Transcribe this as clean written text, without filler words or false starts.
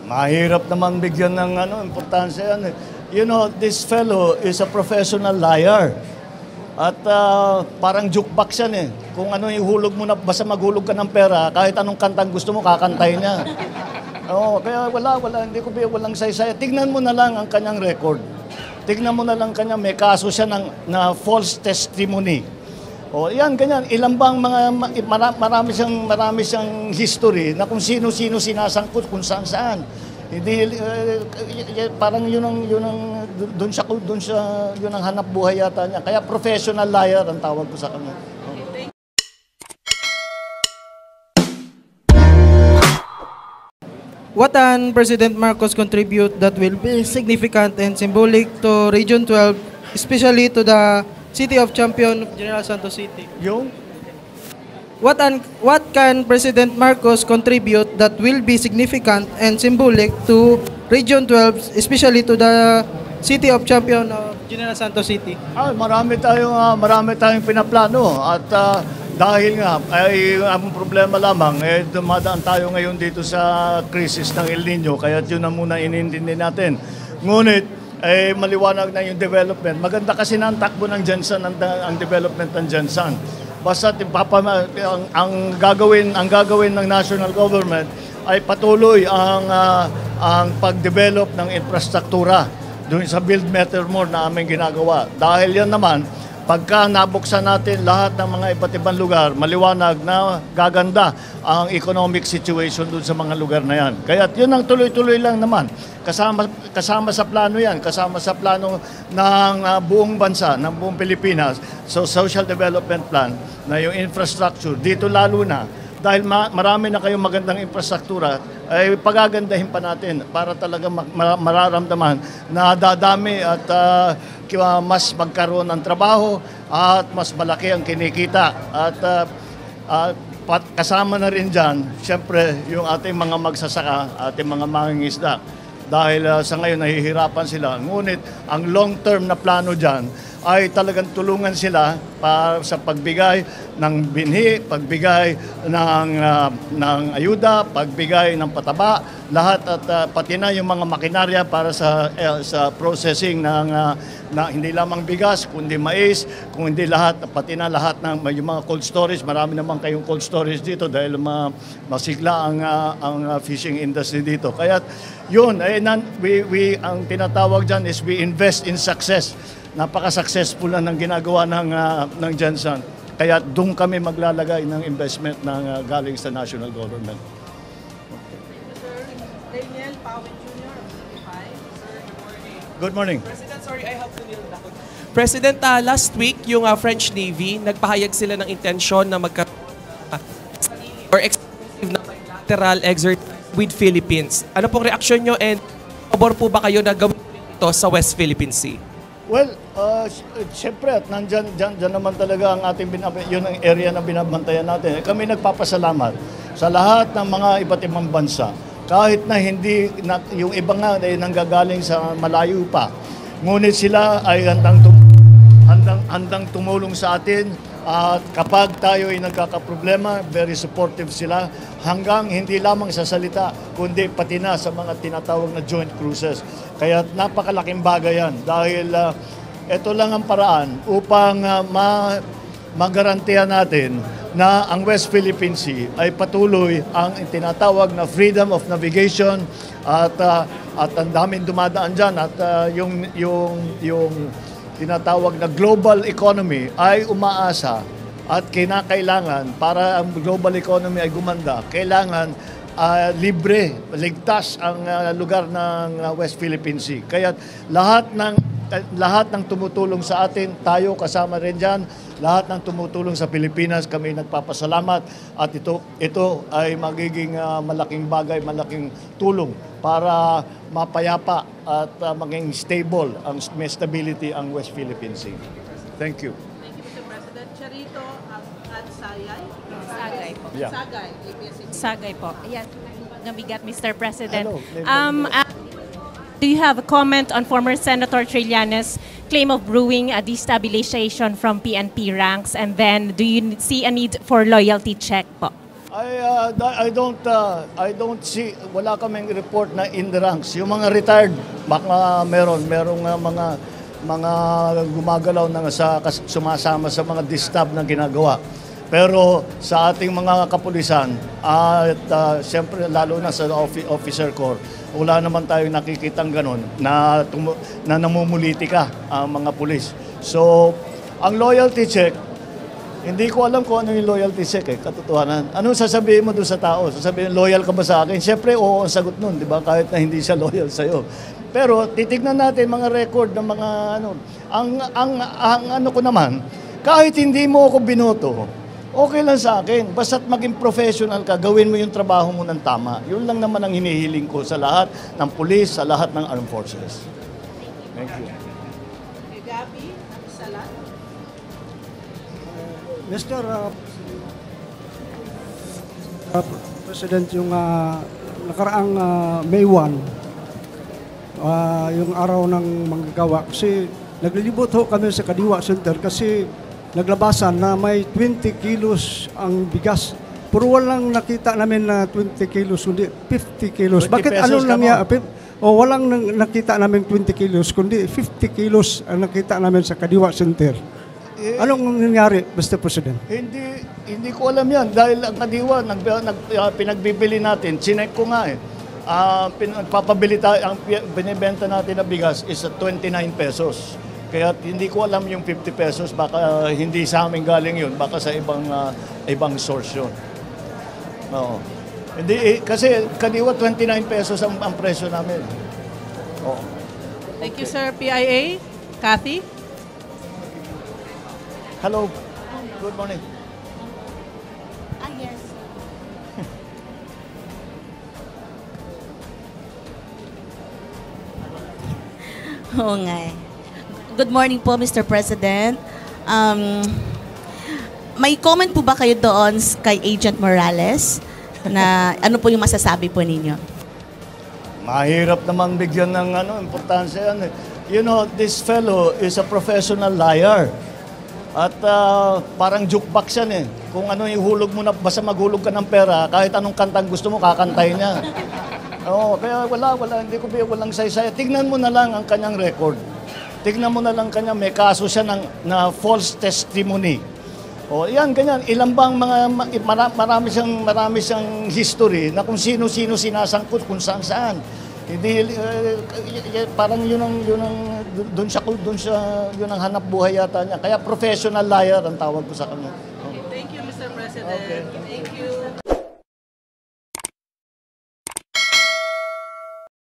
Mahirap naman bigyan ng importansya yan. You know, this fellow is a professional liar. At parang jukebox yan eh. Kung ano yung hulog mo na, basta maghulog ka ng pera, kahit anong kantang gusto mo, kakantay niya. Oo, kaya hindi ko walang saysay. Tignan mo na lang ang kanyang record. Tignan mo na lang kanya, may kaso siya na false testimony. O yan, ganyan. Ilan bang marami siyang history na kung sino-sino sinasangkot, kung saan-saan. Hindi, parang yun ang hanap buhay yata niya. Kaya professional liar ang tawag ko sa kanya. What can President Marcos contribute that will be significant and symbolic to Region 12, especially to the City of Champion of General Santos City? What can President Marcos contribute that will be significant and symbolic to Region 12, especially to the City of Champion of General Santos City? Marami tayong pinaplano at dahil nga ay ang problema lamang dumadaan tayo ngayon dito sa crisis ng El Nino, kaya yun na muna inintindi natin. Ngunit maliwanag na yung development. Maganda kasi na ang takbo ng Jensen, ang development ng Jensen. Basta ang gagawin ng national government ay patuloy ang pag-develop ng infrastruktura doon sa Build Better More na aming ginagawa. Dahil yan naman, pagka nabuksan natin lahat ng mga iba't ibang lugar, maliwanag na gaganda ang economic situation doon sa mga lugar na yan. Kaya yun ang tuloy-tuloy lang naman. Kasama sa plano yan, kasama sa plano ng buong bansa, ng buong Pilipinas. So Social Development Plan na yung infrastructure, dito lalo na, dahil marami na kayong magandang infrastruktura, ay pagagandahin pa natin para talaga mararamdaman na dadami at mas magkaroon ng trabaho at mas malaki ang kinikita. At kasama na rin dyan, siyempre, yung ating mga magsasaka, ating mga mangingisda. Dahil sa ngayon nahihirapan sila. Ngunit ang long-term na plano dyan ay talagang tulungan sila para sa pagbigay ng binhi, pagbigay ng ayuda, pagbigay ng pataba, lahat at pati na yung mga makinarya para sa processing ng hindi lamang bigas, kundi mais, kung hindi lahat, pati na lahat ng yung mga cold storage. Marami naman kayong cold storage dito dahil masigla ang fishing industry dito. Kaya yun, ang tinatawag dyan is we invest in success. Napaka-successful na ng ginagawa ng Jensen. Kaya doon kami maglalagay ng investment ng galing sa national government. Sir Daniel Pawen Jr. Good morning. President, sorry, I have to kneel down. President, last week, yung French Navy, nagpahayag sila ng intensyon na or exclusive na bilateral exercise with Philippines. Ano pong reaksyon nyo and pabor po ba kayo na gawin ito sa West Philippine Sea? Well, siyempre at nandyan naman talaga ang ating yun ang area na binabantayan natin. Kami nagpapasalamat sa lahat ng mga iba't ibang bansa. Kahit na hindi, yung iba nga ay nanggagaling sa malayo pa. Ngunit sila ay handang tumulong sa atin. At kapag tayo ay nagkakaproblema, very supportive sila hanggang hindi lamang sa salita, kundi pati na sa mga tinatawag na joint cruises. Kaya napakalaking bagay yan dahil ito lang ang paraan upang magarantiya natin na ang West Philippine Sea ay patuloy ang tinatawag na freedom of navigation at ang daming dumadaan dyan at yung tinatawag na global economy ay umaasa at kinakailangan para ang global economy ay gumanda, kailangan libre, ligtas ang lugar ng West Philippine Sea. Kaya lahat ng tumutulong sa atin, tayo kasama rin dyan, lahat ng tumutulong sa Pilipinas, kami nagpapasalamat at ito ay magiging malaking bagay, malaking tulong para mapayapa at maging stable, may stability ang West Philippine Sea. Thank you. Thank you, Mr. President. Charito Adsayay? Sagay po. Yeah. Sagay, ABS-CBN. Sagay po. Ayan, nabigat, Mr. President. Hello. Do you have a comment on former Senator Trillanes' claim of brewing a destabilization from PNP ranks? And then, do you see a need for loyalty check po? I don't see, wala kaming report na in the ranks. Yung mga retired, baka merong mga gumagalaw na sumasama sa mga distab na ginagawa. Pero sa ating mga kapulisan, at siyempre lalo na sa officer corps, wala naman tayong nakikitang ganun na namumulitika ang mga pulis. So, ang loyalty check, hindi ko alam kung ano yung loyalty check katotohanan. Anong sasabihin mo doon sa tao? Sasabihin, loyal ka ba sa akin? Siyempre, oo ang sagot nun, di ba? Kahit na hindi siya loyal sa'yo. Pero titignan natin mga record ng mga ano. Ang ano ko naman, kahit hindi mo ako binoto, okay lang sa akin. Basta't maging professional ka, gawin mo yung trabaho mo ng tama. Yun lang naman ang hinihiling ko sa lahat ng police, sa lahat ng armed forces. Thank you. Kay Gabi, Salat. Mr. President, yung nakaraang May 1, yung araw ng manggagawa, kasi naglilibot ho kami sa Kadiwa Center kasi naglabasan na may 20 kilos ang bigas. Pero walang nakita namin na 20 kilos, kundi 50 kilos. 20 Bakit pesos ano lang ka mo? walang nakita namin 20 kilos, kundi 50 kilos ang nakita namin sa Kadiwa Center. Anong nangyari, Mr. President? Hindi ko alam yan. Dahil ang Kadiwa, pinagbibili natin, chinek ko nga eh. Pinagpapabili tayo, ang binibenta natin na bigas is at 29 pesos. Kaya hindi ko alam yung 50 pesos, baka hindi sa amin galing yun, baka sa ibang source yun. Oo. Hindi, kasi Kadiwa 29 pesos ang presyo namin. Oo. Thank you, sir. PIA, Kathy. Hello. Good morning. Yes. Oo nga eh. Good morning po, Mr. President. May comment po ba kayo doon kay Agent Morales na ano po yung masasabi po ninyo? Mahirap naman bigyan ng importansya yan eh. You know, this fellow is a professional liar. At parang jukebox yan eh. Kung ano yung hulog mo na, basta maghulog ka ng pera, kahit anong kantang gusto mo, kakantay niya. Oo, kaya hindi ko walang saysay. Tignan mo na lang ang kanyang record. Tignan mo na lang kanya, may kaso siya na false testimony. O yan, ganyan. Ilan bang marami siyang history na kung sino-sino sinasangkot, kung saan-saan. Hindi parang yun ang hanap buhay yata niya. Kaya professional liar ang tawag ko sa kanya. Thank you, Mr. President. Okay.